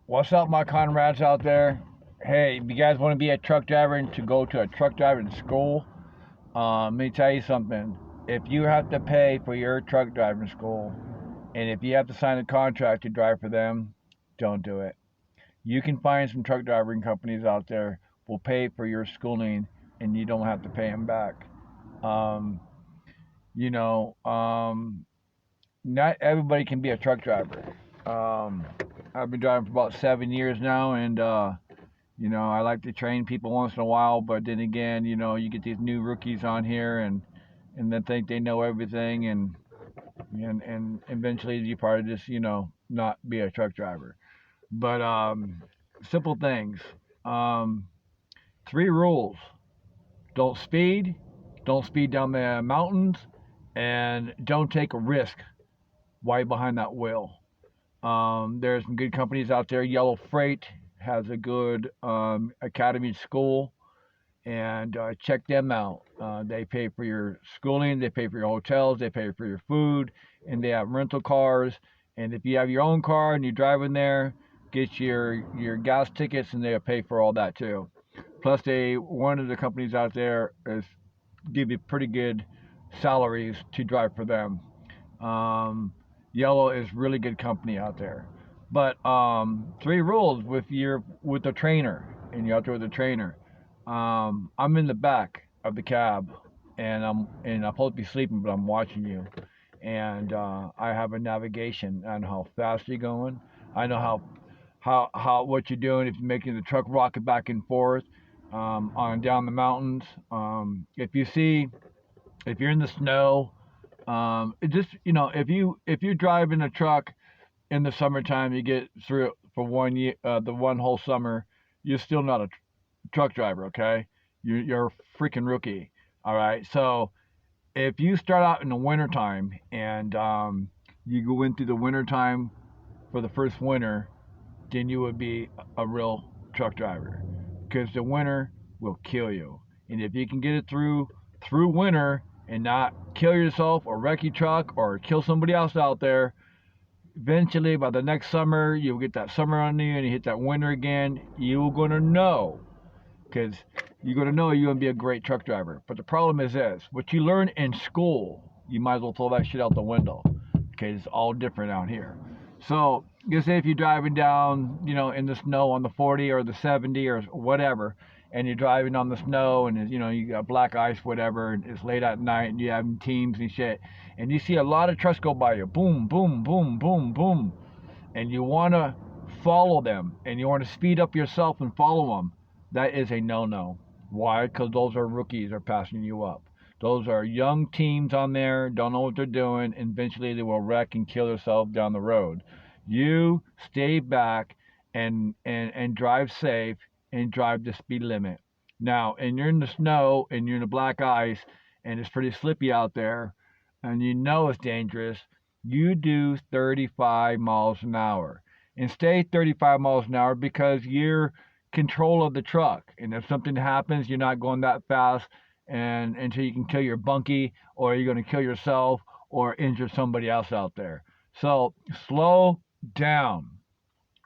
What's up, my comrades out there? Hey, if you guys want to be a truck driver and to go to a truck driving school, let me tell you something. If you have to pay for your truck driving school, and if you have to sign a contract to drive for them, don't do it. You can find some truck driving companies out there will pay for your schooling, and you don't have to pay them back. Um, you know, um, Not everybody can be a truck driver. Um, I've been driving for about 7 years now, and I like to train people once in a while, but then again, you get these new rookies on here and then think they know everything, and eventually you probably just not be a truck driver. But simple things. Um, Three rules: don't speed down the mountains, and don't take a risk while you're behind that wheel. There's some good companies out there. Yellow Freight has a good academy school, and check them out. They pay for your schooling, they pay for your hotels, they pay for your food, and they have rental cars. And if you have your own car and you're driving there, get your gas tickets, and they'll pay for all that too. Plus, one of the companies out there is give you pretty good salaries to drive for them. Um, Yellow is really good company out there. But three rules with the trainer, and you're out there with the trainer. I'm in the back of the cab, and I'm supposed to be sleeping, but I'm watching you, and I have a navigation on how fast you're going. I know how what you're doing if you're making the truck rocket back and forth on down the mountains. If you're in the snow, it just if you drive in a truck in the summertime, you get through it for 1 year, the one whole summer, you're still not a truck driver, okay? You're a freaking rookie, all right? So if you start out in the wintertime and you go in through the wintertime for the first winter, then you would be a real truck driver because the winter will kill you. And if you can get it through winter and not kill yourself or wreck your truck or kill somebody else out there, eventually by the next summer you'll get that summer on you and you hit that winter again. You're gonna know because you're gonna know you're gonna be a great truck driver. But the problem is this: what you learn in school, you might as well throw that shit out the window. Okay, it's all different out here. So you say if you're driving down, in the snow on the 40 or the 70 or whatever, and you're driving on the snow and you got black ice, whatever, and it's late at night and you have teams and shit, and you see a lot of trucks go by you, boom, boom, boom, boom, boom, and you want to follow them and you want to speed up yourself and follow them, that is a no-no. Why? Because those are rookies are passing you up. Those are young teams on there, don't know what they're doing, and eventually they will wreck and kill themselves down the road. You stay back and drive safe and drive the speed limit. Now, and you're in the snow and you're in the black ice and it's pretty slippy out there and you know it's dangerous, you do 35 miles an hour. And stay 35 miles an hour because you're control of the truck. And if something happens, you're not going that fast and until you can kill your bunkie or you're going to kill yourself or injure somebody else out there. So slow down.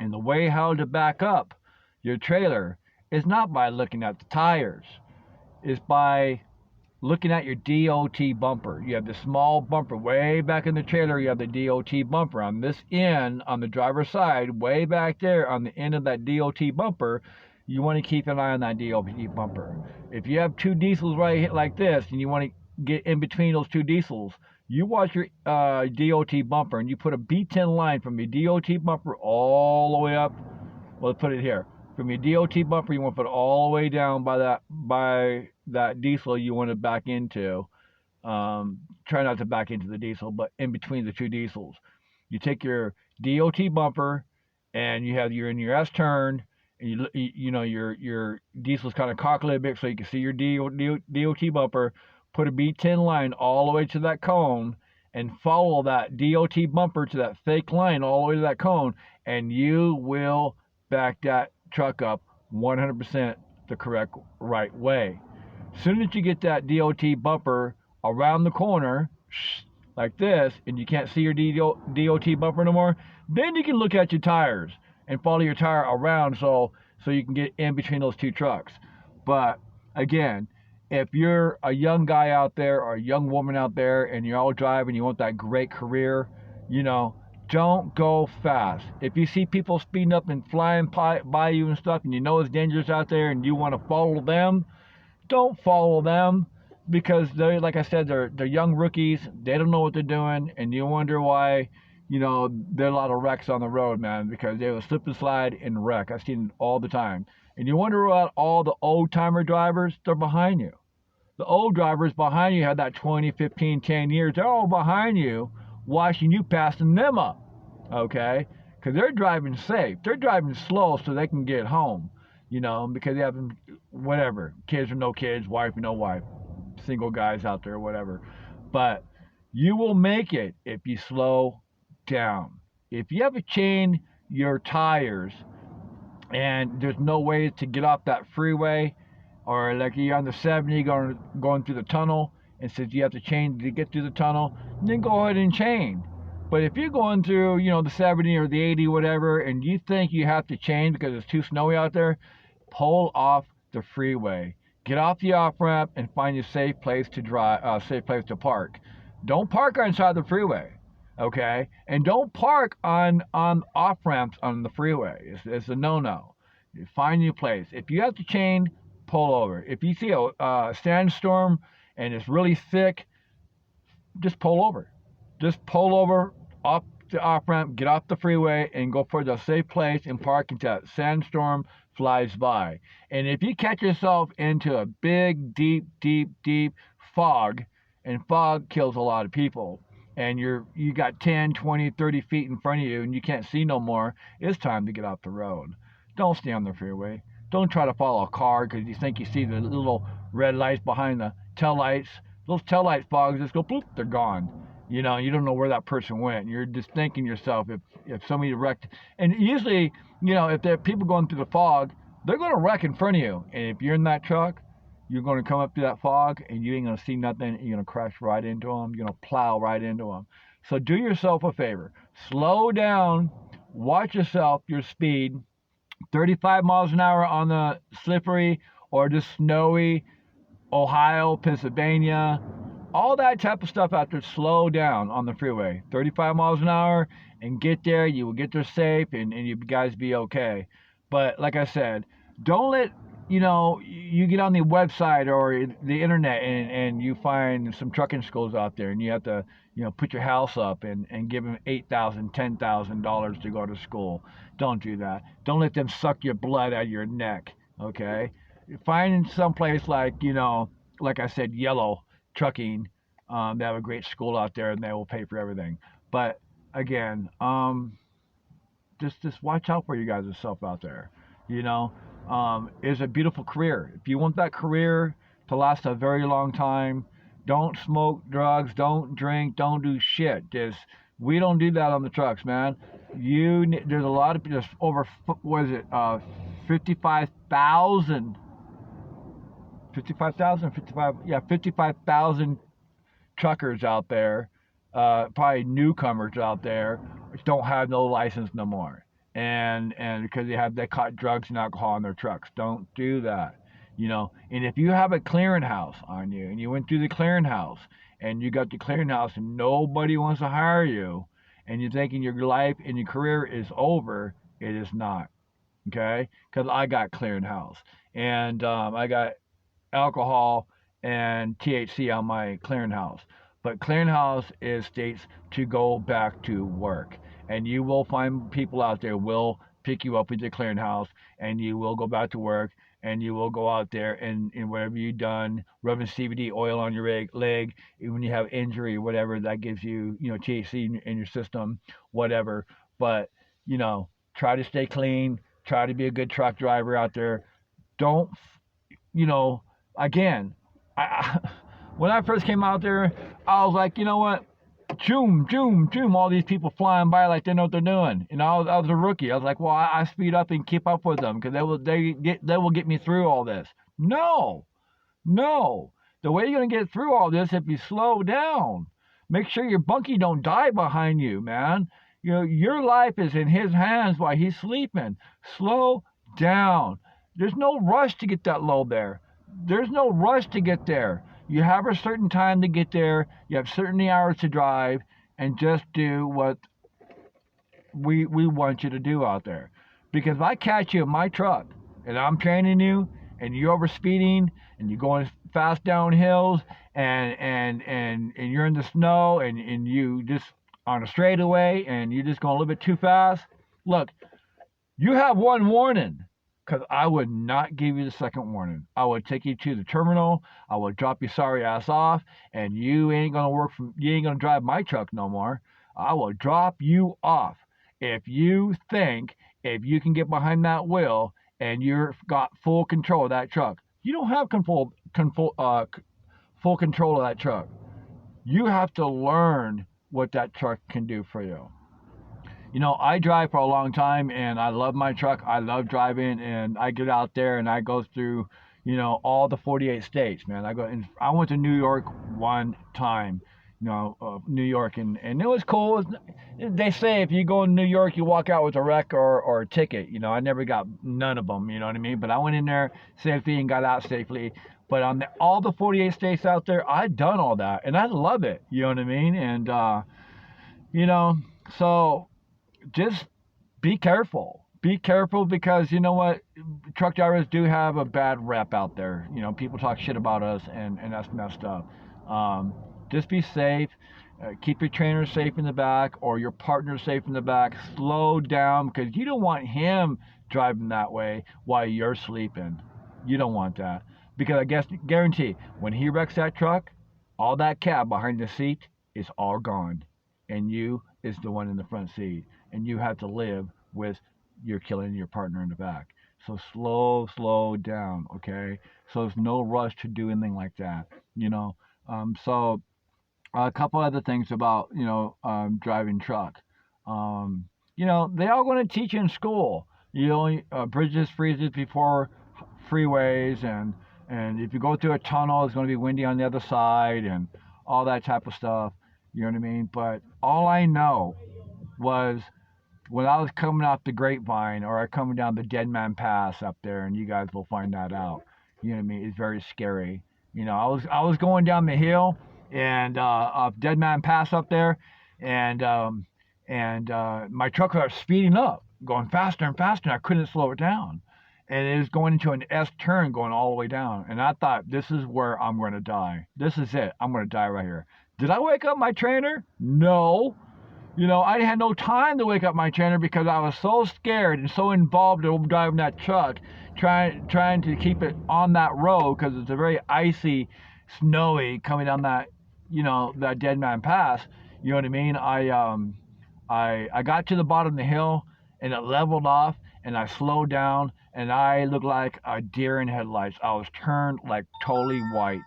And the way how to back up your trailer is not by looking at the tires. It's by looking at your DOT bumper. You have the small bumper way back in the trailer. You have the DOT bumper on this end, on the driver's side, way back there on the end of that DOT bumper. You want to keep an eye on that DOT bumper. If you have two diesels right like this and you want to get in between those two diesels, you watch your DOT bumper and you put a B10 line from your DOT bumper all the way up. Well, let's put it here. From your DOT bumper, you want to put it all the way down by that diesel you want to back into. Try not to back into the diesel, but in between the two diesels. You take your DOT bumper and you're in your S turn, and your diesel's kind of cocked a little bit so you can see your DOT bumper. Put a B10 line all the way to that cone and follow that DOT bumper to that fake line all the way to that cone, and you will back that truck up 100% the correct right way. As soon as you get that DOT bumper around the corner, like this, and you can't see your DOT bumper no more, then you can look at your tires. and follow your tire around so you can get in between those two trucks. But again, if you're a young guy out there or a young woman out there and you're all driving, you want that great career, you know, don't go fast. If you see people speeding up and flying by you and stuff, and you know it's dangerous out there and you want to follow them, don't follow them, because they, like I said, they're young rookies. They don't know what they're doing, and you wonder why, you know, there are a lot of wrecks on the road, man, because they will slip and slide and wreck. I've seen it all the time. And you wonder about all the old timer drivers. They're behind you. The old drivers behind you had that 20, 15, 10 years. They're all behind you, watching you passing them up, okay? Because they're driving safe. They're driving slow so they can get home, you know, because they have whatever, kids or no kids, wife or no wife, single guys out there, whatever. But you will make it if you slow down. If you have to change your tires and there's no way to get off that freeway, or like you're on the 70 going through the tunnel, and says you have to change to get through the tunnel, then go ahead and change. But if you're going through, you know, the 70 or the 80, whatever, and you think you have to change because it's too snowy out there, pull off the freeway. Get off the off ramp and find a safe place to drive, safe place to park. Don't park inside the freeway, okay? And don't park on off ramps on the freeway. It's a no-no. Find your place. If you have to change, pull over. If you see a sandstorm and it's really thick, just pull over. Just pull over off the off ramp, get off the freeway, and go for the safe place and park until that sandstorm flies by. And if you catch yourself into a big, deep, deep, deep fog, and fog kills a lot of people, and you got 10, 20, 30 feet in front of you and you can't see no more, it's time to get off the road. Don't stay on the freeway. Don't try to follow a car because you think you see the little red lights behind the tail lights. Those tail light fogs just go bloop, they're gone. You know, you don't know where that person went. You're just thinking yourself, if somebody wrecked, and usually, you know, if there are people going through the fog, they're going to wreck in front of you. And if you're in that truck, you're going to come up through that fog and you ain't going to see nothing. You're going to crash right into them. You're going to plow right into them. So do yourself a favor. Slow down. Watch yourself, your speed. 35 miles an hour on the slippery or just snowy Ohio, Pennsylvania, all that type of stuff out there. Slow down on the freeway. 35 miles an hour and get there. You will get there safe and you guys be okay. But like I said, don't let, you know, you get on the website or the internet and you find some trucking schools out there and you have to, you know, put your house up and give them $8,000, $10,000 to go to school. Don't do that. Don't let them suck your blood out of your neck, okay? Find someplace like, you know, like I said, Yellow Trucking. They have a great school out there and they will pay for everything. But again, just watch out for you guys yourself out there. You know, it's a beautiful career. If you want that career to last a very long time, don't smoke drugs, don't drink, don't do shit. We don't do that on the trucks, man. There's a lot of, there's over, what is it, 55,000 truckers out there, probably newcomers out there, which don't have no license no more. And because they caught drugs and alcohol on their trucks. Don't do that. You know, and if you have a clearinghouse on you and you went through the clearinghouse and you got the clearinghouse and nobody wants to hire you and you're thinking your life and your career is over, it is not. Okay? Because I got clearinghouse and I got alcohol and THC on my clearinghouse. But clearinghouse states to go back to work. And you will find people out there will pick you up with your clearinghouse and you will go back to work and you will go out there and whatever you've done, rubbing CBD oil on your leg, when you have injury, whatever, that gives you, you know, THC in your system, whatever. But, you know, try to stay clean, try to be a good truck driver out there. Don't, you know, again, when I first came out there, I was like, you know what? Choom, choom, choom, all these people flying by like they know what they're doing. You know, I was a rookie. I was like, well, I speed up and keep up with them because they will get me through all this. No. The way you're going to get through all this if you slow down. Make sure your bunkie don't die behind you, man. Your life is in his hands while he's sleeping. Slow down. There's no rush to get that load there. There's no rush to get there. You have a certain time to get there. You have certain hours to drive, and just do what we want you to do out there. Because if I catch you in my truck and I'm training you and you're over speeding and you're going fast down hills and you're in the snow and you just on a straightaway and you're just going a little bit too fast, look, you have one warning. Because I would not give you the second warning. I would take you to the terminal. I would drop your sorry ass off, and you ain't gonna drive my truck no more. I will drop you off. If you think if you can get behind that wheel and you've got full control of that truck, you don't have full control of that truck. You have to learn what that truck can do for you. I drive for a long time and I love my truck. I love driving, and I get out there and I go through, all the 48 states, man. I went to New York one time, New York, and it was cool. They say if you go in New York, you walk out with a wreck or a ticket. I never got none of them, you know what I mean? But I went in there safely and got out safely. But on all the 48 states out there, I've done all that, and I love it, you know what I mean? And, so just be careful. Be careful, because you know what? Truck drivers do have a bad rep out there. People talk shit about us, and that's messed up. Just be safe. Keep your trainer safe in the back, or your partner safe in the back. Slow down, because you don't want him driving that way while you're sleeping. You don't want that. Because I guarantee, when he wrecks that truck, all that cab behind the seat is all gone. And you is the one in the front seat. And you have to live with you're killing your partner in the back. So slow down, okay? So there's no rush to do anything like that, So a couple other things about, driving truck. They all going to teach you in school. Bridges freezes before freeways, and if you go through a tunnel, it's going to be windy on the other side, and all that type of stuff. You know what I mean? But all I know was when I was coming off the Grapevine, or coming down the Dead Man Pass up there, and you guys will find that out. You know what I mean? It's very scary. I was going down the hill and off Dead Man Pass up there, and my truck was speeding up, going faster and faster, and I couldn't slow it down. And it was going into an S turn, going all the way down. And I thought, this is where I'm going to die. This is it. I'm going to die right here. Did I wake up my trainer? No. I had no time to wake up my trainer, because I was so scared and so involved in driving that truck, trying to keep it on that road, because it's a very icy, snowy coming down that, that Dead Man Pass. You know what I mean? I got to the bottom of the hill, and it leveled off, and I slowed down, and I looked like a deer in headlights. I was turned like totally white.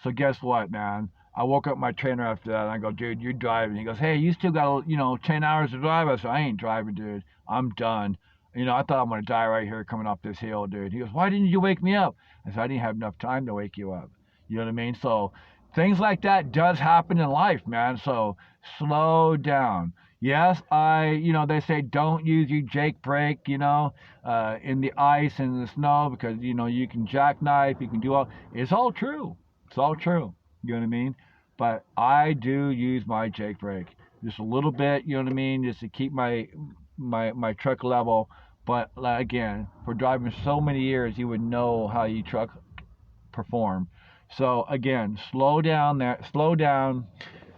So guess what, man? I woke up my trainer after that, and I go, dude, you're driving. He goes, hey, you still got, 10 hours to drive. I said, I ain't driving, dude. I'm done. I thought I'm going to die right here coming up this hill, dude. He goes, why didn't you wake me up? I said, I didn't have enough time to wake you up. You know what I mean? So things like that does happen in life, man. So slow down. Yes, they say don't use your Jake brake, in the ice and the snow, because, you can jackknife, you can do all. It's all true. It's all true. You know what I mean? But I do use my Jake brake just a little bit, you know what I mean, just to keep my truck level. But again, for driving so many years, you would know how your truck perform. So again, slow down there. Slow down.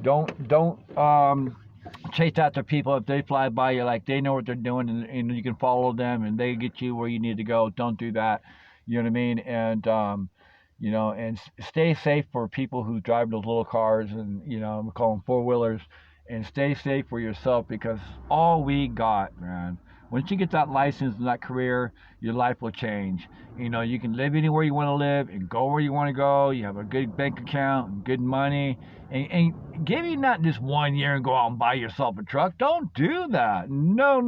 Don't chase after people if they fly by you, like they know what they're doing, and you can follow them and they get you where you need to go. Don't do that. You know what I mean? And and stay safe for people who drive those little cars, and we call them four-wheelers, and stay safe for yourself, because all we got, man. Once you get that license and that career, your life will change. You can live anywhere you want to live and go where you want to go. You have a good bank account and good money. And give you not just 1 year and go out and buy yourself a truck. Don't do that. No.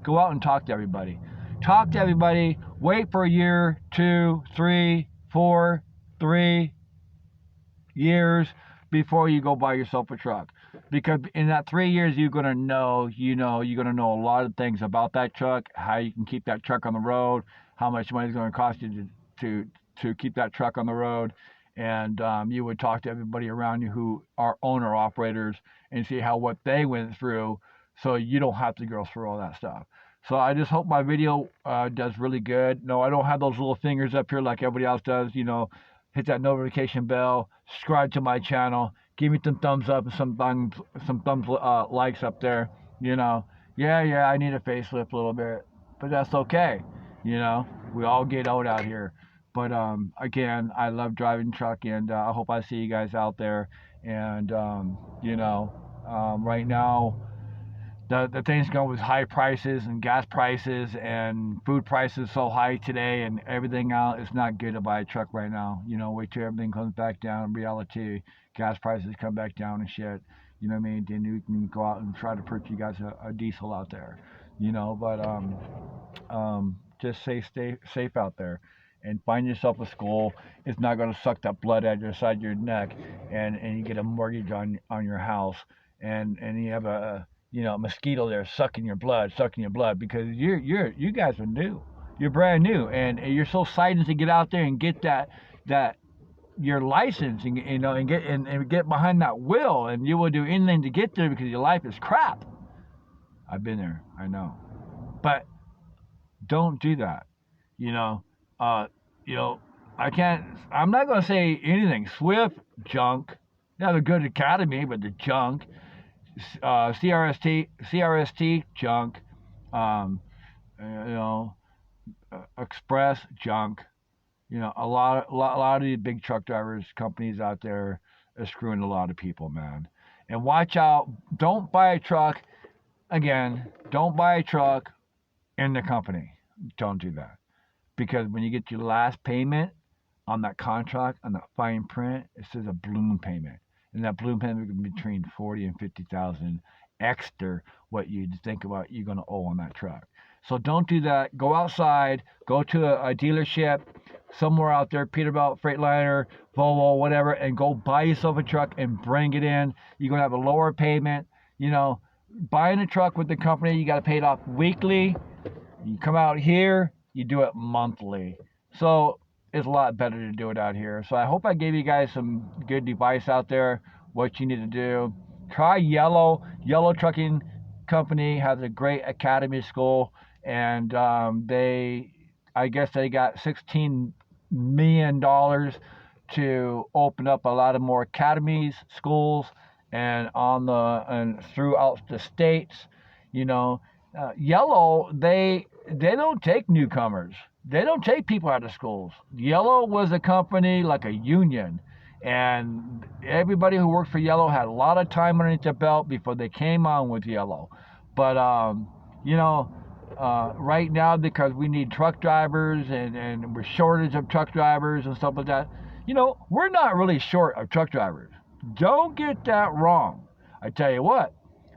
Go out and talk to everybody. Talk to everybody. Wait for a year, 2, 3, 4, 3 years before you go buy yourself a truck. Because in that 3 years, you're gonna know, you're gonna know a lot of things about that truck, how you can keep that truck on the road, how much money it's gonna cost you to keep that truck on the road, and you would talk to everybody around you who are owner operators and see how what they went through, so you don't have to go through all that stuff. So I just hope my video does really good. No, I don't have those little fingers up here like everybody else does. Hit that notification bell, subscribe to my channel, give me some thumbs up and some thumbs likes up there. Yeah, I need a facelift a little bit, but that's okay. We all get old out here. But again, I love driving truck, and I hope I see you guys out there. And right now, the thing's going with high prices and gas prices and food prices so high today, and everything out. It's not good to buy a truck right now. Wait till everything comes back down. In reality, gas prices come back down and shit. You know what I mean? Then you can go out and try to purchase you guys a diesel out there. But just stay safe out there, and find yourself a school. It's not going to suck that blood out your side of your neck, and you get a mortgage on your house, and you have a mosquito there sucking your blood, because you guys are new. You're brand new, and you're so excited to get out there and get that your license, and get behind that wheel, and you will do anything to get there because your life is crap. I've been there, I know, but don't do that. I'm not gonna say anything. Swift, junk. They have a good academy, but the junk. CRST, junk. Express, junk. A lot of these big truck drivers companies out there are screwing a lot of people, man. And watch out. Don't buy a truck. Again, don't buy a truck in the company. Don't do that, because when you get your last payment on that contract, on that fine print, it says a balloon payment. And that balloon payment can be between $40,000 and $50,000 extra what you think about you're going to owe on that truck. So don't do that. Go outside, go to a dealership somewhere out there, Peterbilt, Freightliner, Volvo, whatever, and go buy yourself a truck and bring it in. You're going to have a lower payment. Buying a truck with the company, you got to pay it off weekly. You come out here, you do it monthly. So it's a lot better to do it out here. So I hope I gave you guys some good advice out there, what you need to do. Try Yellow. Yellow Trucking Company has a great academy school, and I guess they got $16 million to open up a lot of more academies, schools, and throughout the states. Yellow, they don't take newcomers. They don't take people out of schools. Yellow was a company like a union, and everybody who worked for Yellow had a lot of time underneath their belt before they came on with Yellow. But right now, because we need truck drivers, and we're shortage of truck drivers and stuff like that, we're not really short of truck drivers. Don't get that wrong. I tell you what,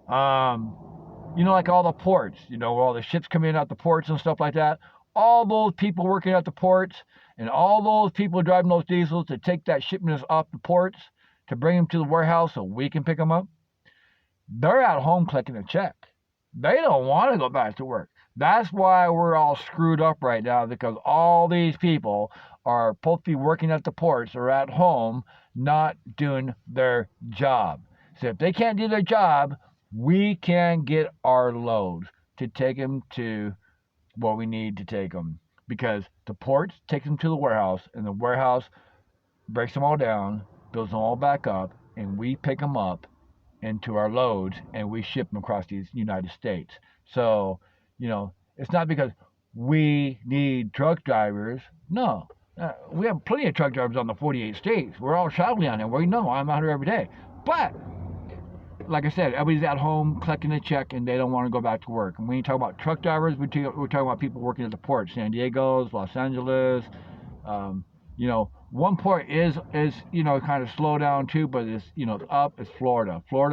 like all the ports, where all the ships come in out the ports and stuff like that. All those people working at the ports, and all those people driving those diesels to take that shipments off the ports to bring them to the warehouse so we can pick them up, they're at home collecting a check. They don't want to go back to work. That's why we're all screwed up right now, because all these people are supposed to be working at the ports or at home, not doing their job. So if they can't do their job, we can get our loads to take them to where we need to take them, because the ports takes them to the warehouse, and the warehouse breaks them all down, builds them all back up, and we pick them up into our loads, and we ship them across these United States. So, it's not because we need truck drivers. No, we have plenty of truck drivers on the 48 states. We're all traveling on there. We know I'm out here every day. But like I said, everybody's at home collecting a check, and they don't want to go back to work. And when you talk about truck drivers, we're talking about people working at the port, San Diego's, Los Angeles. One port is kind of slow down too, but it's up. It's Florida.